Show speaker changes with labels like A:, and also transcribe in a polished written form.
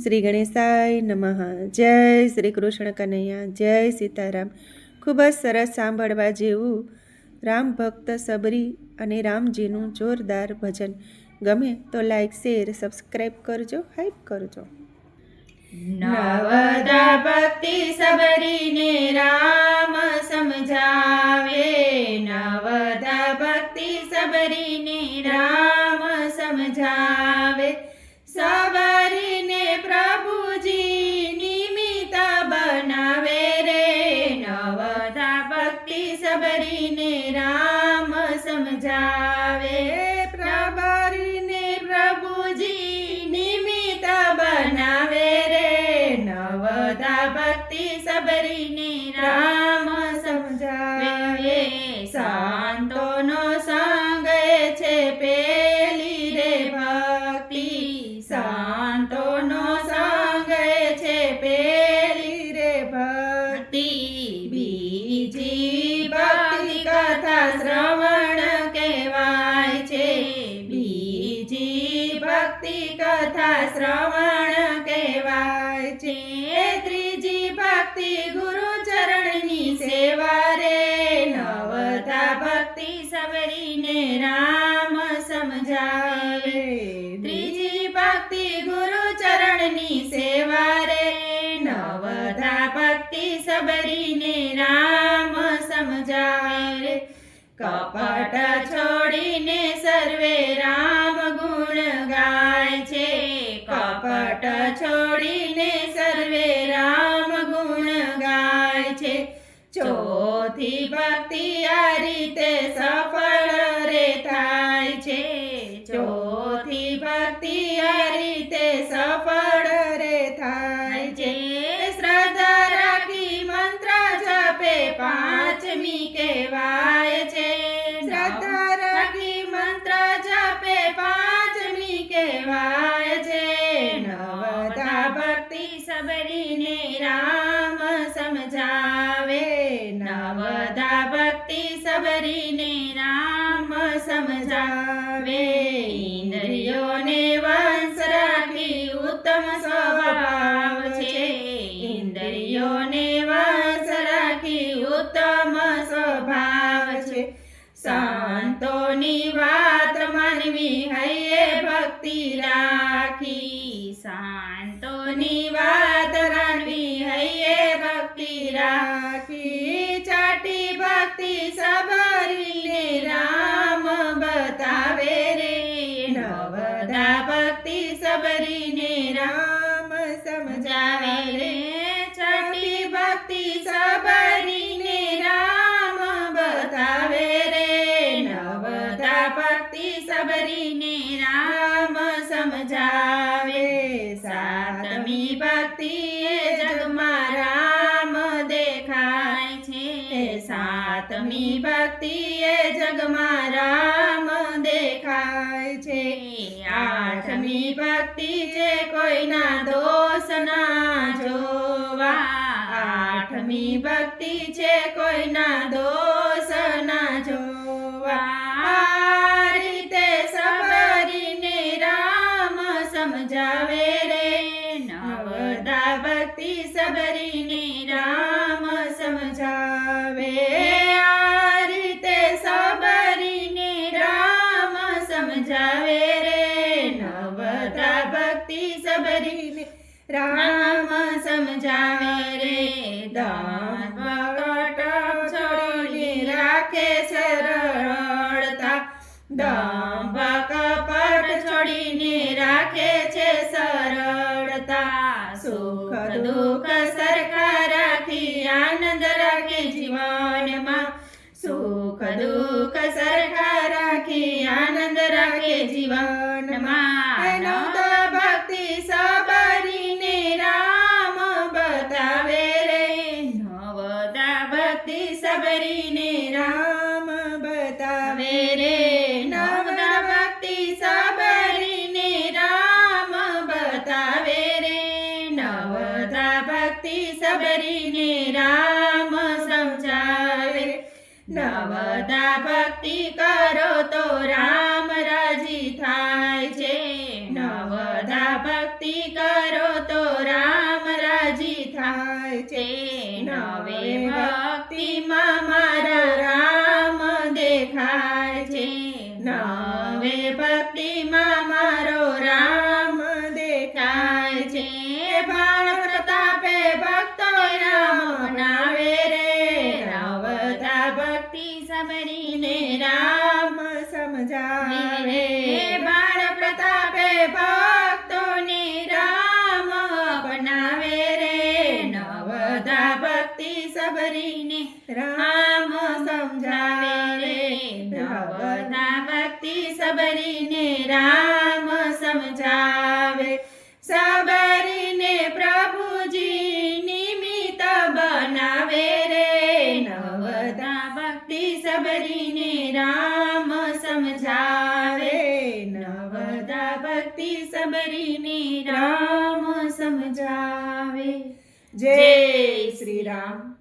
A: શ્રી ગણેશાય નમઃ. જય શ્રી કૃષ્ણ કનૈયા, જય સીતારામ. ખૂબ જ સરસ સાંભળવા જેવું રામ ભક્ત સબરી અને રામજીનું જોરદાર ભજન. ગમે તો લાઈક, શેર, સબસ્ક્રાઈબ કરજો, હાઈપ કરજો.
B: નવદા ભક્તિ સબરીને રામ સમજાવે, નવદા ભક્તિ સબરીને રામ સમજાવે. સબરીને પ્રભુજી નિમિત્ત બનાવે રે, નવદા ભક્તિ સબરીને રામ સમજાવે. પ્રભરીને પ્રભુજી નિમિત્ત બનાવે રે, નવદા ભક્તિ સબરીને રામ સમજાવે. સંતોનો સંગ છે પેલી રે ભક્તિ, સંતોનો સંગ છે પેલી રે ભક્તિ. બીજી ભક્તિ કથા શ્રવણ કહેવાય છે, બીજી ભક્તિ કથા શ્રવણ કહેવાય છે. ત્રીજી ભક્તિ ગુરુ ચરણની સેવા રે, નવદા ભક્તિ સબરીને રામ સમજાવે. ત્રીજી ભક્તિ ગુરુ ચરણની સેવા રે, નવદા ભક્તિ સબરીને રામ સમજાવે. કપટ છોડીને સર્વે રામ ગુણ ગાય છે, કપટ છોડીને સર્વે રામ ગુણ ગાય છે. ચોથી ભક્તિ આ રીતે સફળ રે થાય છે, ચોથી ભક્તિ આ રીતે સફળ રે થાય છે. શ્રદ્ધા રાખી મંત્ર જપે પાંચમી કહેવાય છે, શ્રદ્ધા રાખી મંત્ર જપે પાંચમી કહેવાય છે. નવદા ભક્તિ સબરીને રામ સમજાવે, નવદા ભક્તિ સબરીને રામ સમજાવે. ઇન્દ્રિયોને વંશ રાખી ઉત્તમ સ્વભાવ છે, ઇન્દ્રિયોને વંશ રાખી ઉત્તમ સ્વભાવ છે. સંતોની વાત માનવી હૈયે ભક્તિ રાખી, સંતોની વાત માનવી હૈયે ભક્તિ રાખી. ચાટી ભક્તિ સબરીને રામ બતાવે રે, નવદા ભક્તિ સબરીને રામ સમજાવે રે. ચાટી ભક્તિ સબરીને રામ બતાવે રે, નવદા ભક્તિ સબરીને રામ સમજાવે. સાતમી ભક્તિ એ જગમાં રામ દેખાય છે, સાતમી ભક્તિ એ જગમાં રામ દેખાય છે. આઠમી ભક્તિ છે કોઈના દોષ ના જોવા, આઠમી ભક્તિ છે કોઈના દોષ ના જોવા. આ રીતે સબરીને રામ સમજાવે રે, નવદા ભક્તિ સબરીને રામ સમજાવે. આ રીતે સબરીને રામ સમજાવે રે, નવદા ભક્તિ સબરીને રામ સમજાવે રે. દાન કટક છોડીને રાખે સરળતા, દંભ કપટ છોડીને રાખે છે સરળતા. સુખ દુઃખ સરખા રાખી આનંદ રાખે જીવનમાં, સુખ દુઃખ સરખા રાખી આનંદ રાખે જીવનમાં. નવદા ભક્તિ સબરીને રામ બતાવે રે, નવદા ભક્તિ સબરીને રામ બતાવે રે. નવદા ભક્તિ સબરીને રામ બતાવે રે, નવદા ભક્તિ સબરીને રામ સમજાવે. નવદા ભક્તિ કરો તો રામ રાજી થાય છે, નવદા ભક્તિ કરો તો થાય છે નવે ભક્તિમાં મારો રામ દેખાય છે બાણ પ્રતાપે ભક્તો રામ બનાવે રે નવધા ભક્તિ સબરીને રામ સમજાવે રે બાણ પ્રતાપે ભક્તોને રામ બનાવે રે નવધા ભક્તિ સબરીને રામ સમજાવે રે નવધા ભક્તિ સબરીને રામ સમજાવે સબરીને પ્રભુજી નિમિત્ત બનાવે રે નવધા ભક્તિ સબરીને રામ સમજાવે નવધા ભક્તિ સબરીને રામ સમજાવે જય શ્રી રામ